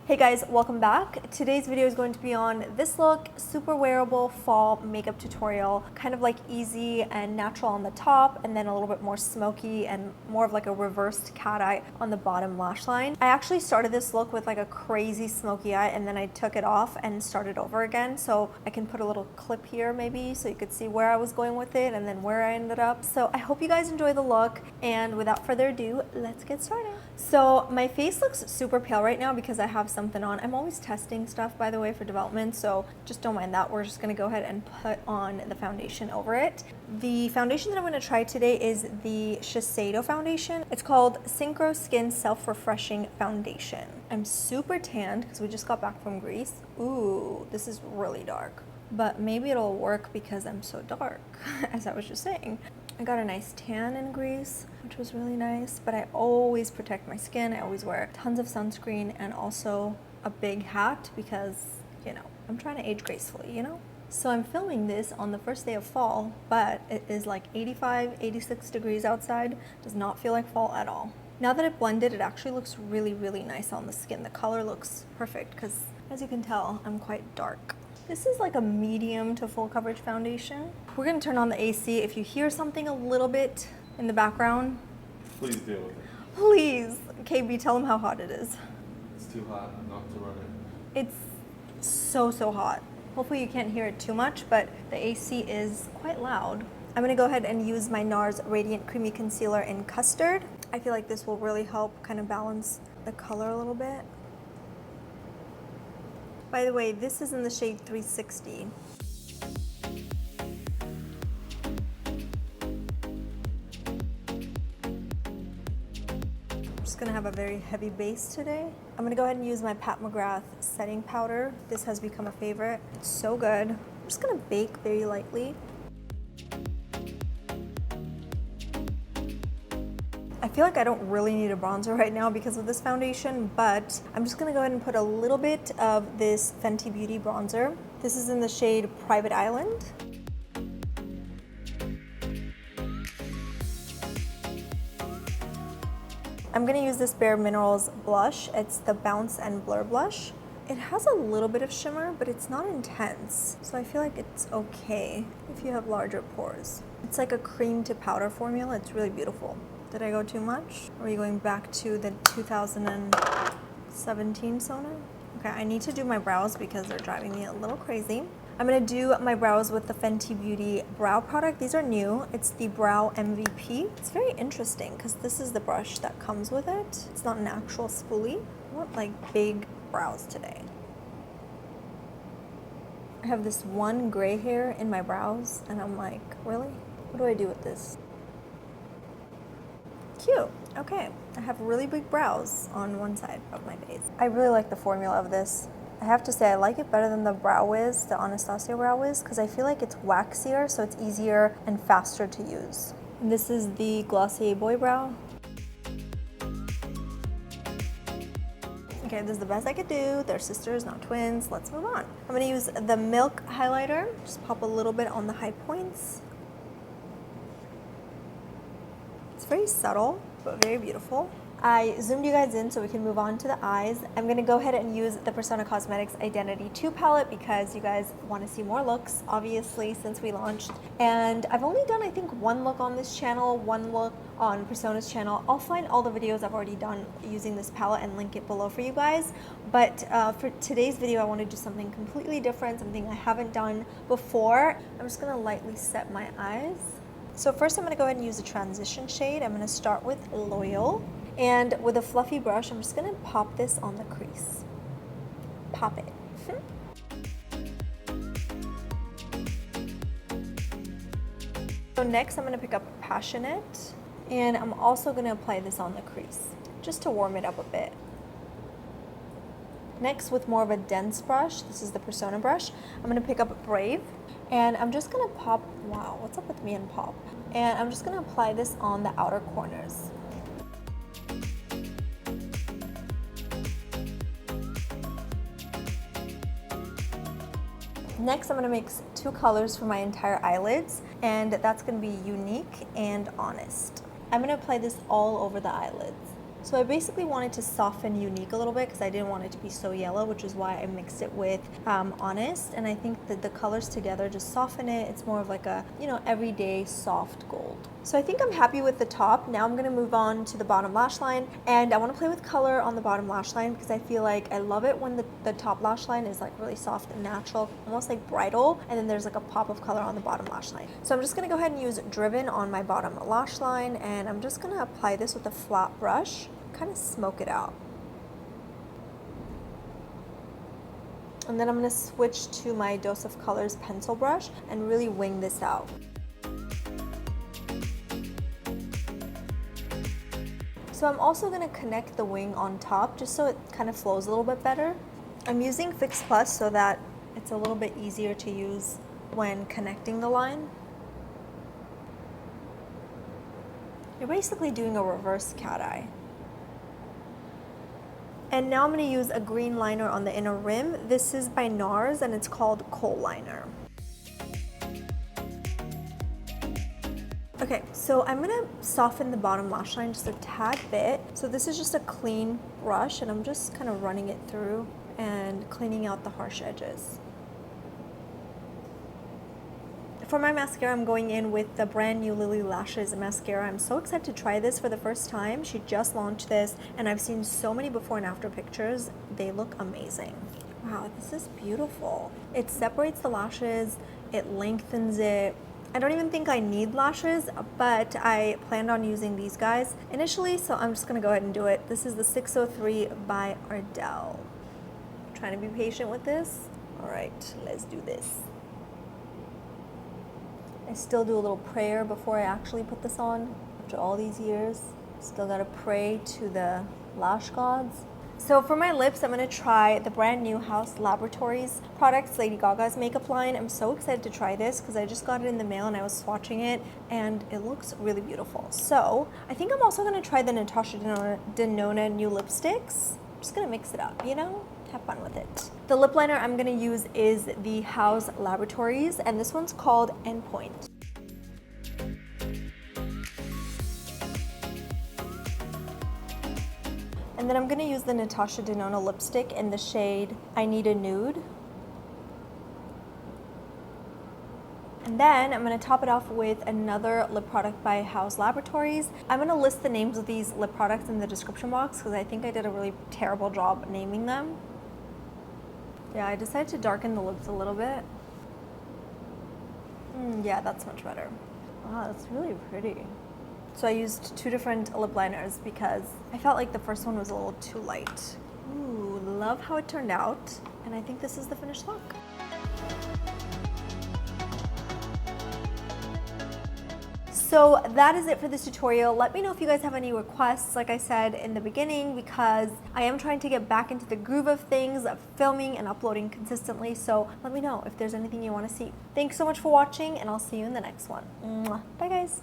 Hey guys, welcome back. Today's video is going to be on this look, super wearable fall makeup tutorial, kind of like easy and natural on the top, and then a little bit more smoky and more of like a reversed cat eye on the bottom lash line. I actually started this look with like a crazy smoky eye, and then I took it off and started over again. So I can put a little clip here maybe so you could see where I was going with it and then where I ended up. So I hope you guys enjoy the look, and without further ado, let's get started. So my face looks super pale right now because I have something on. I'm always testing stuff, by the way, for development, so just don't mind that. We're just gonna go ahead and put on the foundation over it. The foundation that I'm gonna try today is the Shiseido foundation. It's called Synchro Skin Self-Refreshing Foundation. I'm super tanned because we just got back from Greece. Ooh, this is really dark, but maybe it'll work because I'm so dark, as I was just saying. I got a nice tan in Greece, which was really nice, but I always protect my skin. I always wear tons of sunscreen and also a big hat because, you know, I'm trying to age gracefully, you know? So I'm filming this on the first day of fall, but it is like 85, 86 degrees outside. Does not feel like fall at all. Now that it blended, it actually looks really, really nice on the skin. The color looks perfect because, as you can tell, I'm quite dark. This is like a medium to full coverage foundation. We're gonna turn on the AC. If you hear something a little bit in the background, please deal with it. Please. KB, tell them how hot it is. It's too hot not to run it. It's so hot. Hopefully you can't hear it too much, but the AC is quite loud. I'm gonna go ahead and use my NARS Radiant Creamy Concealer in Custard. I feel like this will really help kind of balance the color a little bit. By the way, this is in the shade 360. I'm just gonna have a very heavy base today. I'm gonna go ahead and use my Pat McGrath setting powder. This has become a favorite. It's so good. I'm just gonna bake very lightly. I feel like I don't really need a bronzer right now because of this foundation, but I'm just gonna go ahead and put a little bit of this Fenty Beauty bronzer. This is in the shade Private Island. I'm gonna use this Bare Minerals blush. It's the Bounce and Blur blush. It has a little bit of shimmer, but it's not intense. So I feel like it's okay if you have larger pores. It's like a cream to powder formula. It's really beautiful. Did I go too much? Or are you going back to the 2017 Sona? Okay, I need to do my brows because they're driving me a little crazy. I'm gonna do my brows with the Fenty Beauty brow product. These are new. It's the Brow MVP. It's very interesting because this is the brush that comes with it. It's not an actual spoolie. I want like big brows today. I have this one gray hair in my brows and I'm like, really? What do I do with this? Cute. Okay, I have really big brows on one side of my face. I really like the formula of this. I have to say I like it better than the Brow Wiz, the Anastasia Brow Wiz, because I feel like it's waxier, so it's easier and faster to use. And this is the Glossier Boy Brow. Okay, this is the best I could do. They're sisters, not twins. Let's move on. I'm gonna use the Milk highlighter. Just pop a little bit on the high points. It's very subtle, but very beautiful. I zoomed you guys in so we can move on to the eyes. I'm gonna go ahead and use the Persona Cosmetics Identity 2 palette because you guys wanna see more looks, obviously, since we launched. And I've only done, I think, one look on this channel, one look on Persona's channel. I'll find all the videos I've already done using this palette and link it below for you guys. But for today's video, I wanna do something completely different, something I haven't done before. I'm just gonna lightly set my eyes. So first I'm gonna go ahead and use a transition shade. I'm gonna start with Loyal. And with a fluffy brush, I'm just gonna pop this on the crease. Pop it. So next I'm gonna pick up Passionate. And I'm also gonna apply this on the crease, just to warm it up a bit. Next, with more of a dense brush, this is the Persona brush, I'm gonna pick up Brave. And I'm just gonna pop, wow, what's up with me and pop? And I'm just gonna apply this on the outer corners. Next, I'm gonna mix two colors for my entire eyelids, and that's gonna be Unique and Honest. I'm gonna apply this all over the eyelids. So I basically wanted to soften Unique a little bit because I didn't want it to be so yellow, which is why I mixed it with Honest. And I think that the colors together just soften it. It's more of like a, you know, everyday soft gold. So I think I'm happy with the top. Now I'm gonna move on to the bottom lash line, and I wanna play with color on the bottom lash line because I feel like I love it when the top lash line is like really soft and natural, almost like bridal, and then there's like a pop of color on the bottom lash line. So I'm just gonna go ahead and use Driven on my bottom lash line, and I'm just gonna apply this with a flat brush, kind of smoke it out. And then I'm gonna switch to my Dose of Colors pencil brush and really wing this out. So I'm also gonna connect the wing on top just so it kind of flows a little bit better. I'm using Fix Plus so that it's a little bit easier to use when connecting the line. You're basically doing a reverse cat eye. And now I'm gonna use a green liner on the inner rim. This is by NARS and it's called Kohl Liner. Okay, so I'm gonna soften the bottom lash line just a tad bit. So this is just a clean brush and I'm just kind of running it through and cleaning out the harsh edges. For my mascara, I'm going in with the brand new Lily Lashes mascara. I'm so excited to try this for the first time. She just launched this and I've seen so many before and after pictures. They look amazing. Wow, this is beautiful. It separates the lashes, it lengthens it. I don't even think I need lashes, but I planned on using these guys initially, so I'm just gonna go ahead and do it. This is the 603 by Ardell. Trying to be patient with this. All right, let's do this. I still do a little prayer before I actually put this on. After all these years, still gotta pray to the lash gods. So for my lips, I'm gonna try the brand new House Laboratories products, Lady Gaga's makeup line. I'm so excited to try this because I just got it in the mail and I was swatching it and it looks really beautiful. So I think I'm also gonna try the Natasha Denona new lipsticks. I'm just gonna mix it up, you know? Have fun with it. The lip liner I'm gonna use is the House Laboratories and this one's called Endpoint. And then I'm gonna use the Natasha Denona lipstick in the shade I Need a Nude. And then I'm gonna top it off with another lip product by House Laboratories. I'm gonna list the names of these lip products in the description box because I think I did a really terrible job naming them. Yeah, I decided to darken the lips a little bit. Yeah, that's much better. Wow, that's really pretty. So I used two different lip liners because I felt like the first one was a little too light. Ooh, love how it turned out. And I think this is the finished look. So that is it for this tutorial. Let me know if you guys have any requests, like I said in the beginning, because I am trying to get back into the groove of things, of filming and uploading consistently. So let me know if there's anything you want to see. Thanks so much for watching and I'll see you in the next one. Mwah. Bye guys.